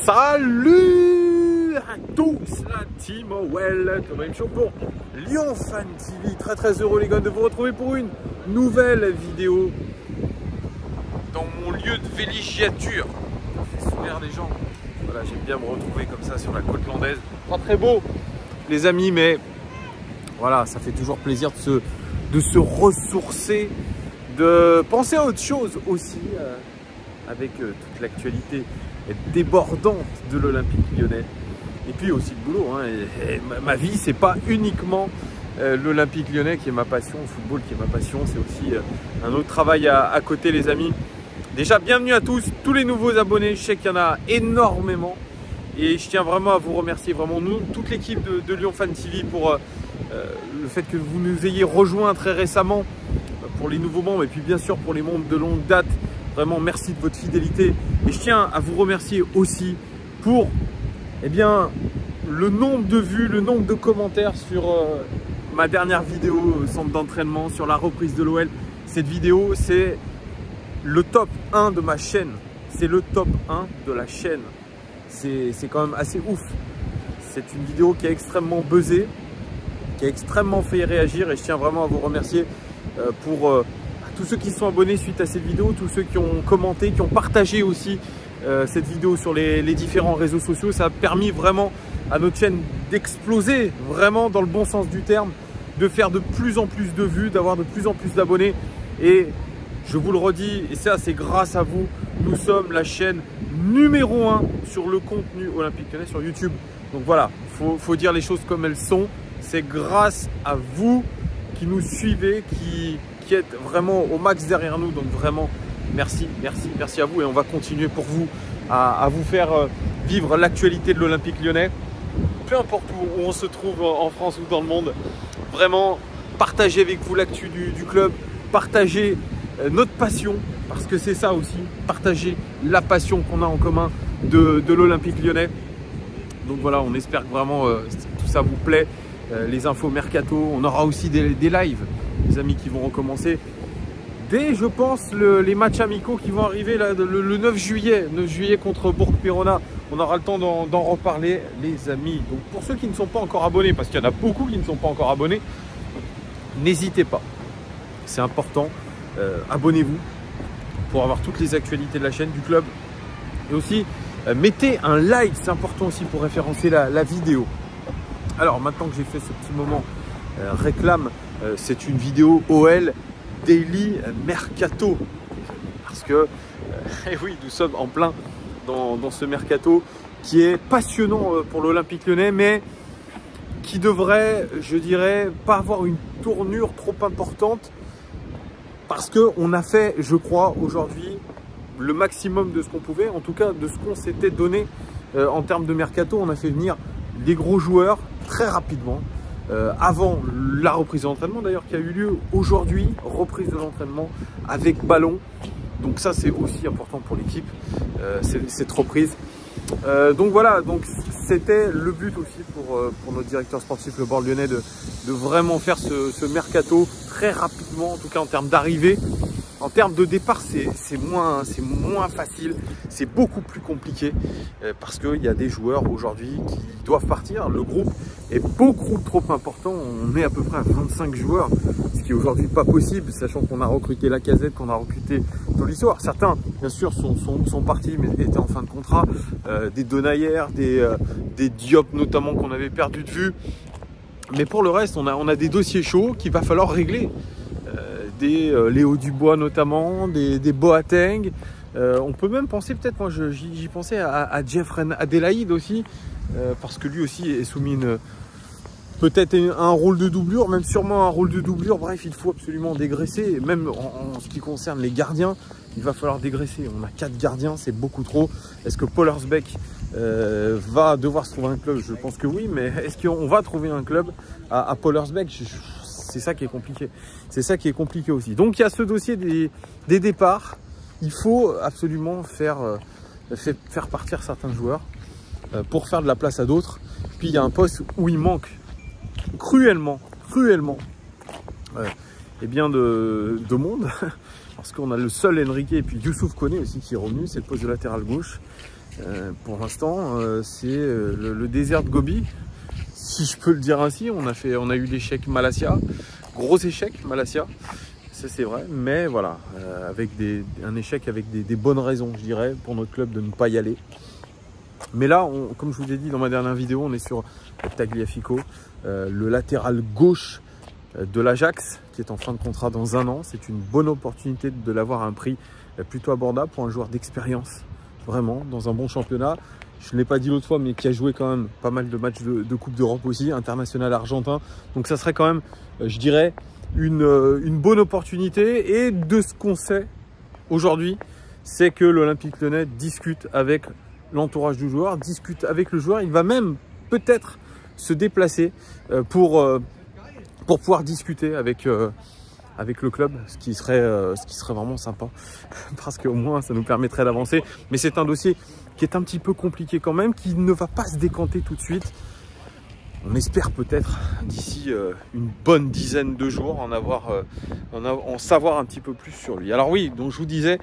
Salut à tous la team OL, Thomas Show pour Lyon Fan TV. Très heureux les gars de vous retrouver pour une nouvelle vidéo dans mon lieu de villégiature. Ça fait sourire les gens. Voilà, j'aime bien me retrouver comme ça sur la côte landaise. Pas très beau les amis, mais voilà, ça fait toujours plaisir de se ressourcer, de penser à autre chose aussi avec toute l'actualité débordante de l'Olympique Lyonnais. Et puis aussi le boulot, hein. Et ma vie, c'est pas uniquement l'Olympique Lyonnais qui est ma passion, le football qui est ma passion, c'est aussi un autre travail à côté les amis. Déjà bienvenue à tous les nouveaux abonnés, je sais qu'il y en a énormément et je tiens vraiment à vous remercier, vraiment nous, toute l'équipe de Lyon Fan TV pour le fait que vous nous ayez rejoints très récemment, pour les nouveaux membres et puis bien sûr pour les membres de longue date. Vraiment merci de votre fidélité et je tiens à vous remercier aussi pour le nombre de vues, le nombre de commentaires sur ma dernière vidéo centre d'entraînement sur la reprise de l'OL. Cette vidéo c'est le top 1 de ma chaîne, c'est le top 1 de la chaîne, c'est quand même assez ouf. C'est une vidéo qui est extrêmement buzzée, qui a extrêmement fait réagir et je tiens vraiment à vous remercier pour tous ceux qui sont abonnés suite à cette vidéo, tous ceux qui ont commenté, qui ont partagé aussi cette vidéo sur les différents réseaux sociaux. Ça a permis vraiment à notre chaîne d'exploser, vraiment dans le bon sens du terme, de faire de plus en plus de vues, d'avoir de plus en plus d'abonnés. Et je vous le redis, et ça c'est grâce à vous, nous sommes la chaîne numéro 1 sur le contenu Olympique Lyonnais sur YouTube. Donc voilà, faut dire les choses comme elles sont. C'est grâce à vous qui nous suivez, qui êtes vraiment au max derrière nous. Donc vraiment, merci à vous. Et on va continuer pour vous à vous faire vivre l'actualité de l'Olympique Lyonnais. Peu importe où on se trouve en France ou dans le monde. Vraiment, partagez avec vous l'actu du club. Partagez notre passion, parce que c'est ça aussi. Partager la passion qu'on a en commun de l'Olympique Lyonnais. Donc voilà, on espère que vraiment tout ça vous plaît. Les infos mercato, on aura aussi des lives, les amis, qui vont recommencer dès, je pense, les matchs amicaux qui vont arriver là, le 9 juillet contre Bourg-Péronat. On aura le temps d'en reparler, les amis. Donc pour ceux qui ne sont pas encore abonnés, parce qu'il y en a beaucoup qui ne sont pas encore abonnés, n'hésitez pas, c'est important, abonnez-vous pour avoir toutes les actualités de la chaîne, du club. Et aussi, mettez un like, c'est important aussi pour référencer la vidéo. Alors maintenant que j'ai fait ce petit moment réclame, c'est une vidéo OL Daily Mercato. Parce que, oui, nous sommes en plein dans ce mercato qui est passionnant pour l'Olympique Lyonnais, mais qui devrait, je dirais, pas avoir une tournure trop importante. Parce qu'on a fait, je crois, aujourd'hui, le maximum de ce qu'on pouvait, en tout cas de ce qu'on s'était donné en termes de mercato. On a fait venir des gros joueurs très rapidement, avant la reprise de l'entraînement d'ailleurs qui a eu lieu aujourd'hui, reprise de l'entraînement avec ballon. Donc ça c'est aussi important pour l'équipe, cette reprise. Donc voilà, donc c'était le but aussi pour notre directeur sportif, le Board Lyonnais, de vraiment faire ce mercato très rapidement, en tout cas en termes d'arrivée. En termes de départ, c'est moins facile, c'est beaucoup plus compliqué parce qu'il y a des joueurs aujourd'hui qui doivent partir. Le groupe est beaucoup trop important, on est à peu près à 25 joueurs, ce qui est aujourd'hui pas possible, sachant qu'on a recruté Lacazette, qu'on a recruté Tolisso. Certains, bien sûr, sont partis, mais étaient en fin de contrat, des Denayer, des Diop notamment qu'on avait perdu de vue. Mais pour le reste, on a des dossiers chauds qu'il va falloir régler. Des Léo Dubois notamment, des Boateng. On peut même penser peut-être, moi j'y pensais à Jeffrey Adélaïde aussi, parce que lui aussi est soumis peut-être un rôle de doublure, même sûrement un rôle de doublure. Bref, il faut absolument dégraisser. Même en ce qui concerne les gardiens, il va falloir dégraisser. On a 4 gardiens, c'est beaucoup trop. Est-ce que Paul Hersbeck va devoir se trouver un club? Je pense que oui, mais est-ce qu'on va trouver un club à Paul Hersbeck? C'est ça qui est compliqué. C'est ça qui est compliqué aussi. Donc il y a ce dossier des départs. Il faut absolument faire partir certains joueurs pour faire de la place à d'autres. Puis il y a un poste où il manque cruellement de monde. Parce qu'on a le seul Enrique et puis Youssouf Koné aussi qui est revenu. C'est le poste de latéral gauche. Pour l'instant, c'est le désert de Gobi, si je peux le dire ainsi. On a eu l'échec Malaysia, gros échec Malaysia, ça c'est vrai, mais voilà, avec un échec avec des bonnes raisons, je dirais, pour notre club de ne pas y aller. Mais là, comme je vous l'ai dit dans ma dernière vidéo, on est sur Tagliafico, le latéral gauche de l'Ajax, qui est en fin de contrat dans 1 an. C'est une bonne opportunité de l'avoir à un prix plutôt abordable pour un joueur d'expérience, vraiment, dans un bon championnat. Je ne l'ai pas dit l'autre fois, mais qui a joué quand même pas mal de matchs de Coupe d'Europe aussi, international argentin. Donc ça serait quand même, je dirais, une bonne opportunité. Et de ce qu'on sait aujourd'hui, c'est que l'Olympique Lyonnais discute avec l'entourage du joueur, discute avec le joueur. Il va même peut-être se déplacer pour pouvoir discuter avec le club, ce qui serait vraiment sympa, parce qu'au moins ça nous permettrait d'avancer. Mais c'est un dossier qui est un petit peu compliqué quand même, qui ne va pas se décanter tout de suite. On espère peut-être d'ici une bonne dizaine de jours en savoir un petit peu plus sur lui. Alors oui, donc je vous disais,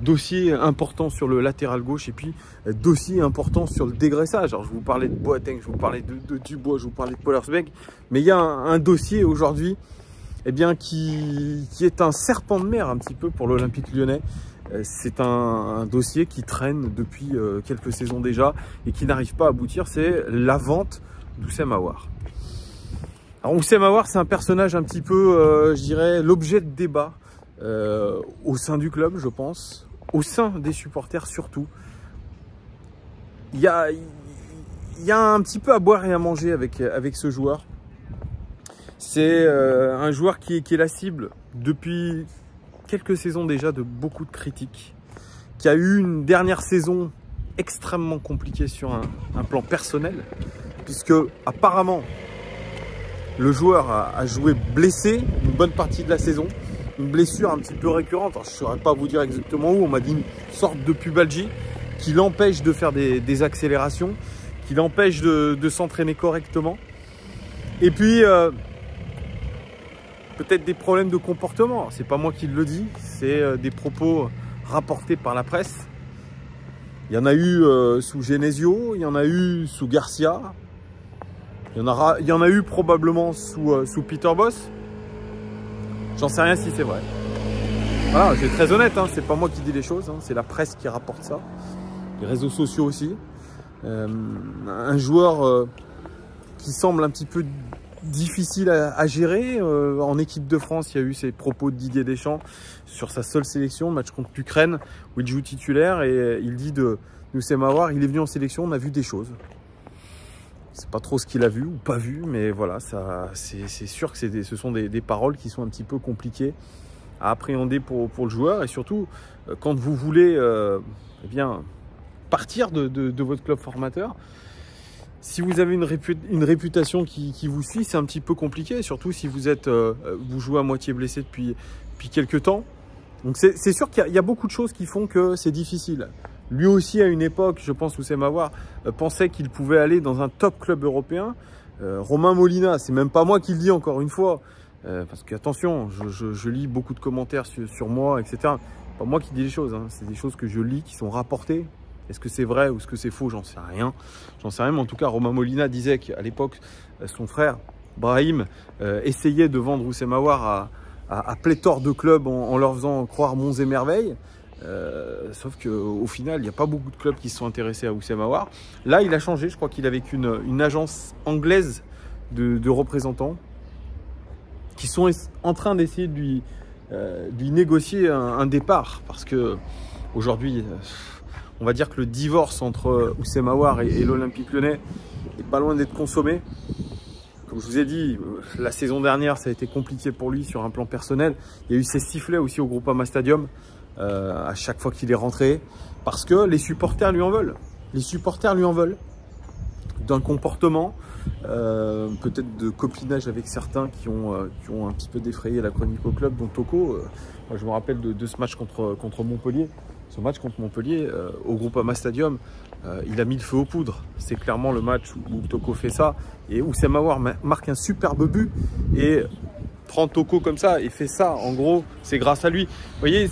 dossier important sur le latéral gauche, et puis dossier important sur le dégraissage. Alors je vous parlais de Boateng, je vous parlais de Dubois, je vous parlais de Pollersbeck, mais il y a un dossier aujourd'hui, eh bien, qui est un serpent de mer un petit peu pour l'Olympique Lyonnais. C'est un dossier qui traîne depuis quelques saisons déjà et qui n'arrive pas à aboutir, c'est la vente d'Oussem Aouar. Alors Oussem Aouar, c'est un personnage un petit peu, je dirais, l'objet de débat au sein du club, je pense, au sein des supporters surtout. Il y a un petit peu à boire et à manger avec ce joueur. C'est un joueur qui est la cible depuis quelques saisons déjà de beaucoup de critiques, qui a eu une dernière saison extrêmement compliquée sur un plan personnel, puisque apparemment le joueur a joué blessé une bonne partie de la saison, une blessure un petit peu récurrente. Alors, je ne saurais pas vous dire exactement où, on m'a dit une sorte de pubalgie qui l'empêche de faire des accélérations, qui l'empêche de s'entraîner correctement. Et puis peut-être des problèmes de comportement. C'est pas moi qui le dis, c'est des propos rapportés par la presse. Il y en a eu sous Genesio, il y en a eu sous Garcia, il y en a eu probablement sous Peter Bosz. J'en sais rien si c'est vrai. Voilà, c'est très honnête, hein, c'est pas moi qui dis les choses, hein, c'est la presse qui rapporte ça. Les réseaux sociaux aussi. Un joueur qui semble un petit peu difficile à gérer. En équipe de France, il y a eu ces propos de Didier Deschamps sur sa seule sélection, match contre l'Ukraine, où il joue titulaire, et il dit de Oussem Aouar, il est venu en sélection, on a vu des choses. C'est pas trop ce qu'il a vu ou pas vu, mais voilà, c'est sûr que ce sont des paroles qui sont un petit peu compliquées à appréhender pour le joueur, et surtout quand vous voulez eh bien, partir de votre club formateur. Si vous avez une réputation qui vous suit, c'est un petit peu compliqué, surtout si vous jouez à moitié blessé depuis quelques temps. Donc c'est sûr qu'il y a beaucoup de choses qui font que c'est difficile. Lui aussi, à une époque, je pense, Oussem Aouar pensait qu'il pouvait aller dans un top club européen. Romain Molina, c'est même pas moi qui le dis encore une fois, parce que attention, je lis beaucoup de commentaires sur moi, etc. C'est pas moi qui dis les choses, hein. C'est des choses que je lis, qui sont rapportées. Est-ce que c'est vrai ou est-ce que c'est faux? J'en sais rien. J'en sais rien, mais en tout cas, Romain Molina disait qu'à l'époque, son frère, Brahim, essayait de vendre Oussem Aouar à pléthore de clubs en leur faisant croire monts et merveilles. Sauf qu'au final, il n'y a pas beaucoup de clubs qui se sont intéressés à Oussem Aouar. Là, il a changé. Je crois qu'il est avec une agence anglaise de représentants qui sont en train d'essayer de lui négocier un départ. Parce que aujourd'hui, on va dire que le divorce entre Oussem Aouar et l'Olympique Lyonnais n'est pas loin d'être consommé. Comme je vous ai dit, la saison dernière, ça a été compliqué pour lui sur un plan personnel. Il y a eu ses sifflets aussi au Groupama Stadium à chaque fois qu'il est rentré, parce que les supporters lui en veulent. Les supporters lui en veulent d'un comportement, peut-être de copinage avec certains qui ont un petit peu défrayé la chronique au club, dont Toko. Moi, je me rappelle de ce match contre Montpellier. Ce match contre Montpellier, au Groupama Stadium, il a mis le feu aux poudres. C'est clairement le match où Toko fait ça. Et Oussem Aouar marque un superbe but. Et prend Toko comme ça et fait ça, en gros, c'est grâce à lui. Vous voyez,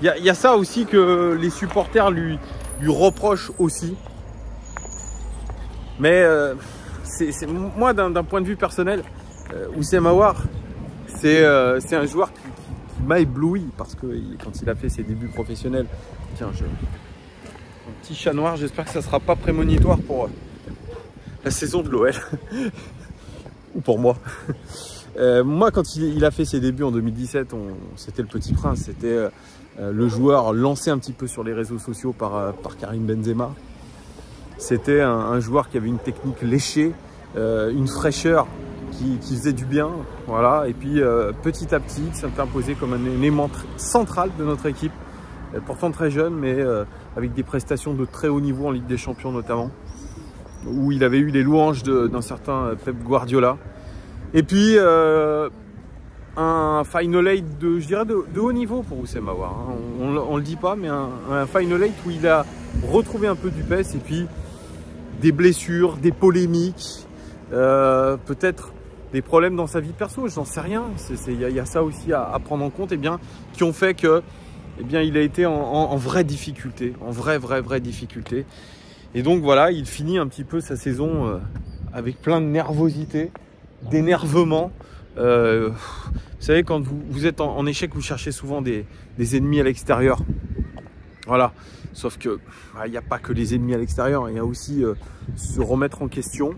Il y a ça aussi que les supporters lui reprochent aussi. Mais moi, d'un point de vue personnel, Houssem Aouar, c'est un joueur qui m'a ébloui parce que quand il a fait ses débuts professionnels, tiens, un petit chat noir, j'espère que ça ne sera pas prémonitoire pour la saison de l'OL ou pour moi. Moi, quand il a fait ses débuts en 2017, c'était le Petit Prince, c'était le joueur lancé un petit peu sur les réseaux sociaux par Karim Benzema. C'était un joueur qui avait une technique léchée, une fraîcheur qui faisait du bien, voilà. Et puis petit à petit, ça s'est imposé comme un élément central de notre équipe, pourtant très jeune, mais avec des prestations de très haut niveau en Ligue des Champions notamment, où il avait eu les louanges d'un certain Pep Guardiola. Et puis un Final 8 je dirais de haut niveau pour Houssem Aouar, hein. On le dit pas, mais un Final 8 où il a retrouvé un peu du PES et puis des blessures, des polémiques, peut-être des problèmes dans sa vie perso, j'en sais rien. Il y a ça aussi à prendre en compte, qui ont fait que il a été en vraie difficulté, en vraie difficulté. Et donc voilà, il finit un petit peu sa saison avec plein de nervosité, d'énervement. Vous savez, quand vous êtes en échec, vous cherchez souvent des ennemis à l'extérieur. Voilà. Sauf que il n'y a pas que les ennemis à l'extérieur, il y a aussi se remettre en question,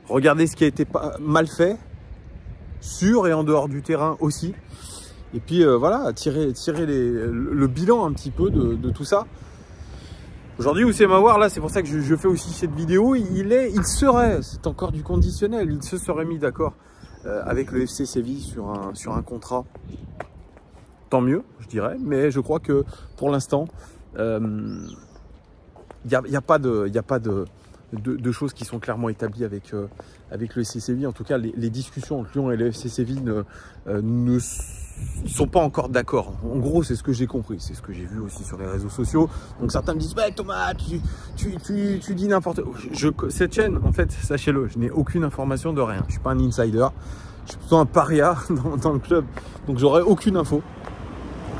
regarder ce qui a été mal fait, sur et en dehors du terrain aussi. Et puis voilà, tirer le bilan un petit peu de tout ça. Aujourd'hui, Houssem Aouar, là, c'est pour ça que je fais aussi cette vidéo, il serait, c'est encore du conditionnel, il se serait mis d'accord avec le FC Séville sur un contrat. Tant mieux, je dirais, mais je crois que pour l'instant, il n'y a pas de choses qui sont clairement établies avec le FC Séville. En tout cas, les discussions entre Lyon et le FC Séville ne sont pas encore d'accord. En gros, c'est ce que j'ai compris, c'est ce que j'ai vu aussi sur les réseaux sociaux. Donc certains me disent bah, Thomas, tu dis n'importe quoi. Cette chaîne, en fait, sachez-le, je n'ai aucune information de rien. Je ne suis pas un insider, je suis plutôt un paria dans le club, donc j'aurai aucune info.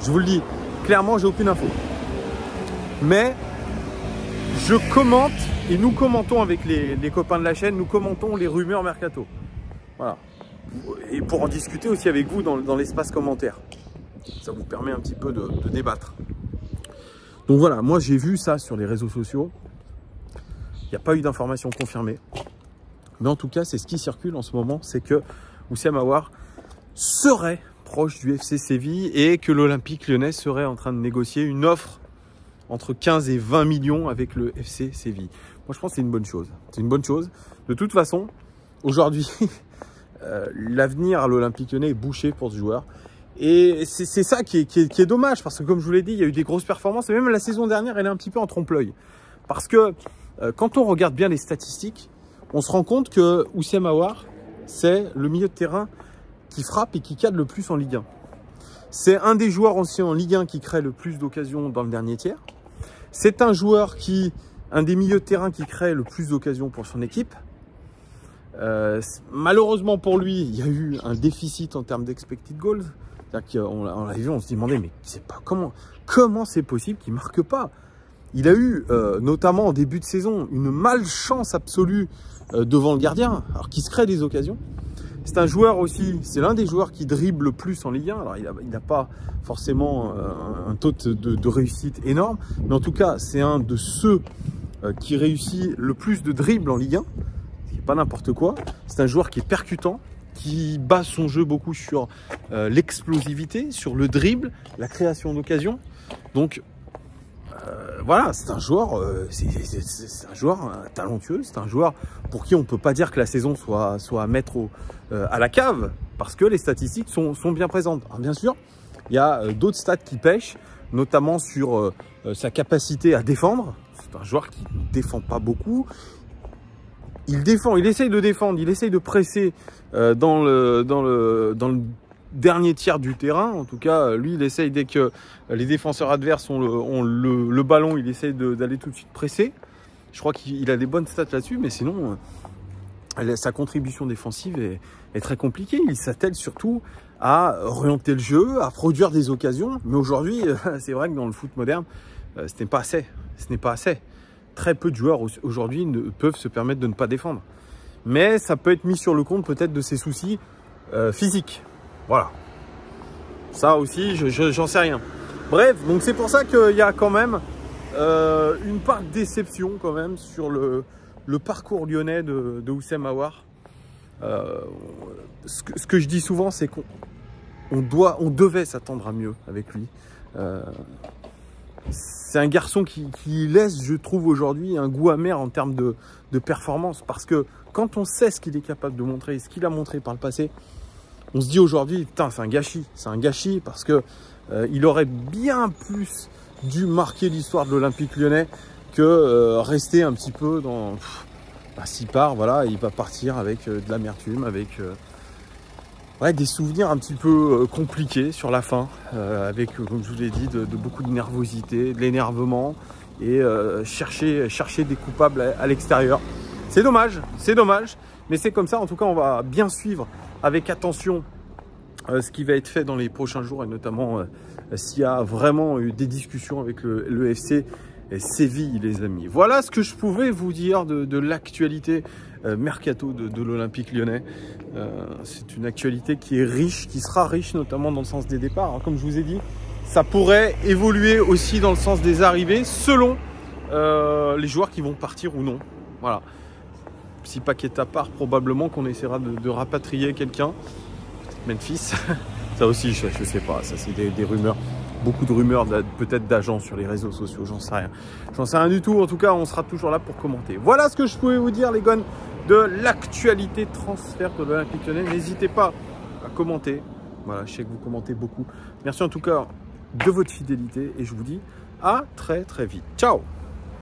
Je vous le dis, clairement, j'ai aucune info. Mais je commente et nous commentons avec les copains de la chaîne, nous commentons les rumeurs mercato. Voilà. Et pour en discuter aussi avec vous dans l'espace commentaire. Ça vous permet un petit peu de débattre. Donc voilà, moi j'ai vu ça sur les réseaux sociaux. Il n'y a pas eu d'informations confirmées. Mais en tout cas, c'est ce qui circule en ce moment, c'est que Houssem Aouar serait proche du FC Séville et que l'Olympique Lyonnais serait en train de négocier une offre entre 15 et 20 millions avec le FC Séville. Moi, je pense que c'est une bonne chose. C'est une bonne chose. De toute façon, aujourd'hui, l'avenir à l'Olympique Lyonnais est bouché pour ce joueur. Et c'est ça qui est dommage, parce que comme je vous l'ai dit, il y a eu des grosses performances. Et même la saison dernière, elle est un petit peu en trompe-l'œil. Parce que quand on regarde bien les statistiques, on se rend compte que Houssem Aouar, c'est le milieu de terrain qui frappe et qui cadre le plus en Ligue 1. C'est un des joueurs aussi en Ligue 1 qui crée le plus d'occasions dans le dernier tiers. C'est un joueur un des milieux de terrain qui crée le plus d'occasions pour son équipe. Malheureusement pour lui, il y a eu un déficit en termes d'expected goals. On l'a vu, on se demandait, mais c'est pas comment c'est possible qu'il ne marque pas. Il a eu, notamment en début de saison, une malchance absolue devant le gardien, alors qu'il se crée des occasions. C'est un joueur aussi, c'est l'un des joueurs qui dribble le plus en Ligue 1. Alors il n'a pas forcément un taux de réussite énorme, mais en tout cas, c'est un de ceux qui réussit le plus de dribbles en Ligue 1. C'est pas n'importe quoi. C'est un joueur qui est percutant, qui base son jeu beaucoup sur l'explosivité, sur le dribble, la création d'occasions. Donc voilà, c'est un joueur, talentueux, c'est un joueur pour qui on ne peut pas dire que la saison soit à mettre à la cave, parce que les statistiques sont bien présentes. Alors bien sûr, il y a d'autres stats qui pêchent, notamment sur sa capacité à défendre. C'est un joueur qui ne défend pas beaucoup. Il défend, il essaye de défendre, il essaye de presser dans le dernier tiers du terrain. En tout cas, lui, il essaye, dès que les défenseurs adverses ont le ballon, il essaye d'aller tout de suite presser. Je crois qu'il a des bonnes stats là-dessus, mais sinon, sa contribution défensive est très compliquée. Il s'attelle surtout à orienter le jeu, à produire des occasions. Mais aujourd'hui, c'est vrai que dans le foot moderne, ce n'est pas assez. Ce n'est pas assez. Très peu de joueurs aujourd'hui ne peuvent se permettre de ne pas défendre. Mais ça peut être mis sur le compte peut-être de ses soucis physiques. Voilà. Ça aussi, j'en sais rien. Bref, donc c'est pour ça qu'il y a quand même une part de déception quand même sur le parcours lyonnais de Houssem Aouar. Ce que je dis souvent, c'est qu'on devait s'attendre à mieux avec lui. C'est un garçon qui laisse, je trouve aujourd'hui, un goût amer en termes de performance. Parce que quand on sait ce qu'il est capable de montrer, ce qu'il a montré par le passé, on se dit aujourd'hui, putain, c'est un gâchis. C'est un gâchis parce que il aurait bien plus dû marquer l'histoire de l'Olympique Lyonnais que rester un petit peu dans... s'il part, voilà, il va partir avec de l'amertume, avec ouais, des souvenirs un petit peu compliqués sur la fin, avec, comme je vous l'ai dit, de beaucoup de nervosité, de l'énervement et chercher des coupables à l'extérieur. C'est dommage, mais c'est comme ça. En tout cas, on va bien suivre avec attention ce qui va être fait dans les prochains jours et notamment s'il y a vraiment eu des discussions avec le FC Séville, les amis. Voilà ce que je pouvais vous dire de l'actualité mercato de l'Olympique Lyonnais. C'est une actualité qui est riche, qui sera riche notamment dans le sens des départs. Alors, comme je vous ai dit, ça pourrait évoluer aussi dans le sens des arrivées selon les joueurs qui vont partir ou non. Voilà. Si Paqueta part, probablement qu'on essaiera de rapatrier quelqu'un. Memphis, ça aussi, je sais pas. Ça, c'est des rumeurs. Beaucoup de rumeurs, peut-être d'agents sur les réseaux sociaux, j'en sais rien. J'en sais rien du tout. En tout cas, on sera toujours là pour commenter. Voilà ce que je pouvais vous dire, les gars, de l'actualité transfert de l'Olympique Lyonnais. N'hésitez pas à commenter. Voilà, je sais que vous commentez beaucoup. Merci en tout cas de votre fidélité et je vous dis à très très vite. Ciao!